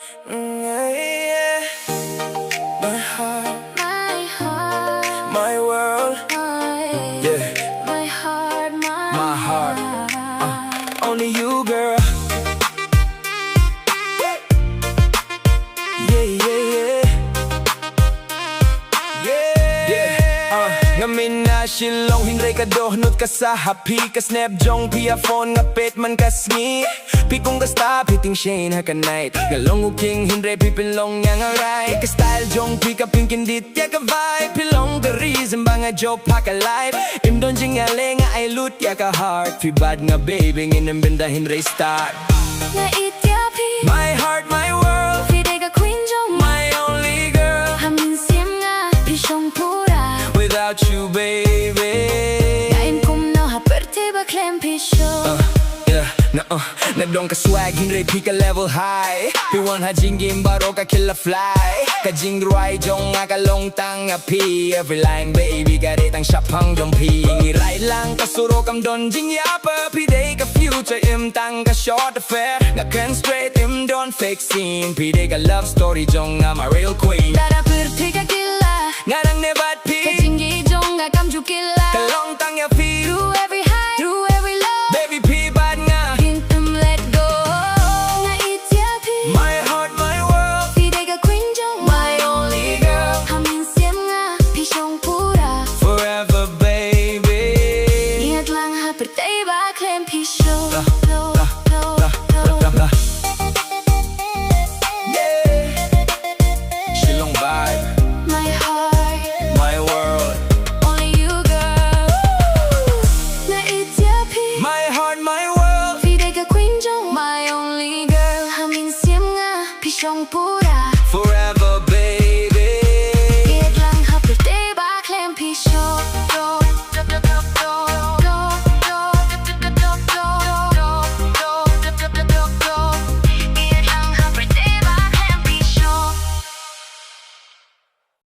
Yeah, yeah. My heart, My heart, my world, yeah. my heart, My heart, only you, girl. Yeah, yeah, yeah. Yeah. Ngamin na Shillong, hynrei ka dohnud ka sa happy ka snap jong phone nga peit man ka sngi. Pikong ka stop tyngshain ha ka night. Galong uking hynrei pynlong ngin ka style jong ka pynkyndit ya ka vibe. Pilong the reason ba nga joke pa ka life. Imdon jingïaleh nga ay loot ya ka heart. Fi bad nga baby ngin bynta hynrei start. ngïaleh, My heart, my world, pyrthei ka queen jong, my only girl. mynsiem nga shong pura, Without you, baby. kain kumno ha pyrthei ba khlem Yeah, na dong ka swag, hynrei ka level high. Piwan ha jingim baroh ka kylla fly. Ka jingrwai jong nga ka long tang every line baby ka tang shaphang dong pi. Ngirai lang ka surok am don jingïapher. Peit ka future im tang ka short affair. Nga kren straight im don fake scene. Peit ka love story jong nga my real queen. dara pyrthei ka kylla, Nga nang nebat ka pi. jingi jong nga kylla, Ka long tang ya pi. through every high, through every low, Baby pi bad nga. let go. ngïaleh, My heart, my world, pyrthei ka queen jong, my only girl. mynsiem nga shong pura, Forever, baby. ingat lang ha pyrthei ba khlem Yeah. Shillong vibe, My heart, my world. only you girl. ngïaleh, My heart, my world. pyrthei ka queen jong, my only girl. mynsiem nga shong pura.